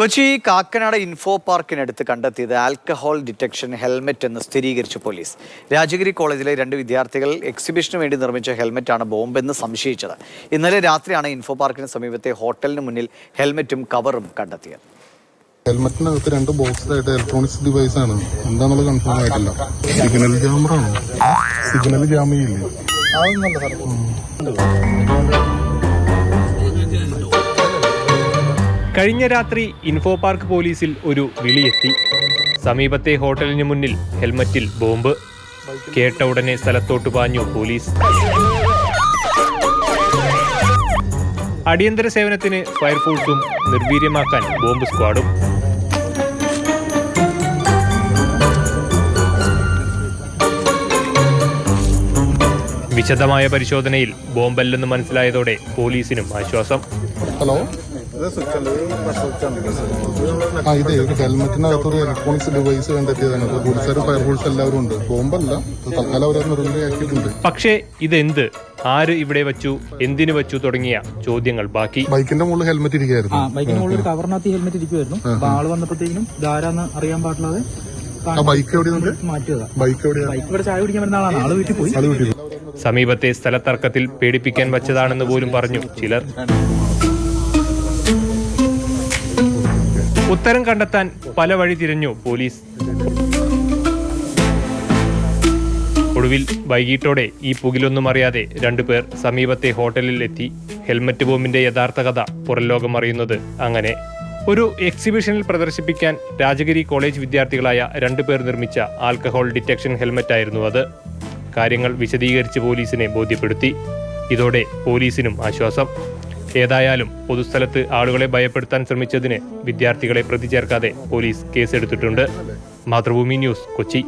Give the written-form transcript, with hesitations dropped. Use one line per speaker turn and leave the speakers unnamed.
Kochi Kakkanad info പാർക്കിനടുത്ത് കണ്ടെത്തിയത് alcohol detection helmet എന്ന് സ്ഥിരീകരിച്ചു പോലീസ്. രാജഗിരി കോളേജിലെ 2 വിദ്യാർത്ഥികൾ എക്സിബിഷന് വേണ്ടി നിർമ്മിച്ച ഹെൽമെറ്റാണ് ബോംബെന്ന് സംശയിച്ചത്. ഇന്നലെ രാത്രിയാണ് ഇൻഫോ പാർക്കിന് സമീപത്തെ ഹോട്ടലിന് മുന്നിൽ ഹെൽമെറ്റും കവറും കണ്ടെത്തിയത്.
ഹെൽമെറ്റിനകത്ത് 2 ബോക്സിലായിട്ട് ഇലക്ട്രോണിക്സ് ഡിവൈസ് ആണ്. എന്താണെന്നുള്ളത് കൺഫേം ആയിട്ടില്ല. സിഗ്നൽ ക്യാമറ ആണോ? സിഗ്നൽ ക്യാമറയില്ലേ?
കഴിഞ്ഞ രാത്രി ഇൻഫോ പാർക്ക് പോലീസിൽ ഒരു വിളിയെത്തി. സമീപത്തെ ഹോട്ടലിന് മുന്നിൽ ഹെൽമറ്റിൽ ബോംബ്. കേട്ട ഉടനെ സ്ഥലത്തോട്ട് പാഞ്ഞു പോലീസ്. അടിയന്തര സേവനത്തിന് ഫയർഫോഴ്സും നിർവീര്യമാക്കാൻ ബോംബ് സ്ക്വാഡും. വിശദമായ പരിശോധനയിൽ ബോംബല്ലെന്ന് മനസ്സിലായതോടെ പോലീസിനും ആശ്വാസം.
ഹലോ, ഇത് ഹെൽമെറ്റിനകത്തൊരു ഇലക്ട്രോണിക്സ് ഡിവൈസ് കണ്ടെത്തിയതാണ്. പോലീസുകാരും ഫയർഫോഴ്സ് എല്ലാവരും ഉണ്ട്. ബോംബല്ല, തൽക്കാലം അവരെ നിർവീര്യമാക്കിയിട്ടുണ്ട്.
പക്ഷേ ഇതെന്ത്, ആര് ഇവിടെ വച്ചു, എന്തിനു വച്ചു തുടങ്ങിയ ചോദ്യങ്ങൾ ബാക്കി.
ബൈക്കിന്റെ മുകളിൽ ഹെൽമെറ്റ് ഇരിക്കുകയായിരുന്നു.
ബൈക്കിന്റെ മുകളിൽ കവറിനകത്ത് ഹെൽമെറ്റ് ഇരിക്കുമായിരുന്നു. ആള് വന്നപ്പോഴത്തേക്കും ഇതാരാന്ന് അറിയാൻ പാടില്ലാതെ
ബൈക്ക് എവിടെയാണ്
മാറ്റിയതാ.
ബൈക്ക് എവിടെയാണ്?
ബൈക്ക് ഇവിടെ ചായ കുടിക്കാൻ വരുന്ന ആളാണ്. ആള് വീട്ടിൽ പോയി.
സമീപത്തെ സ്ഥലത്തർക്കത്തിൽ പേടിപ്പിക്കാൻ വച്ചതാണെന്ന് പോലും പറഞ്ഞു ചിലർ. ഉത്തരം കണ്ടെത്താൻ പല വഴി തിരഞ്ഞു പോലീസ്. ഒടുവിൽ വൈകിട്ടോടെ ഈ പുകിലൊന്നും അറിയാതെ 2 പേർ സമീപത്തെ ഹോട്ടലിൽ എത്തി. ഹെൽമറ്റ് ബോംബിന്റെ യഥാർത്ഥ കഥ പുറംലോകം അറിയുന്നത് അങ്ങനെ. ഒരു എക്സിബിഷനിൽ പ്രദർശിപ്പിക്കാൻ രാജഗിരി കോളേജ് വിദ്യാർത്ഥികളായ 2 പേർ നിർമ്മിച്ച ആൽക്കഹോൾ ഡിറ്റക്ഷൻ ഹെൽമറ്റായിരുന്നു അത്. കാര്യങ്ങൾ വിശദീകരിച്ച് പോലീസിനെ ബോധ്യപ്പെടുത്തി. ഇതോടെ പോലീസിനും ആശ്വാസം. ഏതായാലും പൊതുസ്ഥലത്ത് ആളുകളെ ഭയപ്പെടുത്താൻ ശ്രമിച്ചതിന് വിദ്യാർത്ഥികളെ പ്രതി ചേർക്കാതെ പോലീസ് കേസെടുത്തിട്ടുണ്ട്. മാതൃഭൂമി ന്യൂസ്, കൊച്ചി.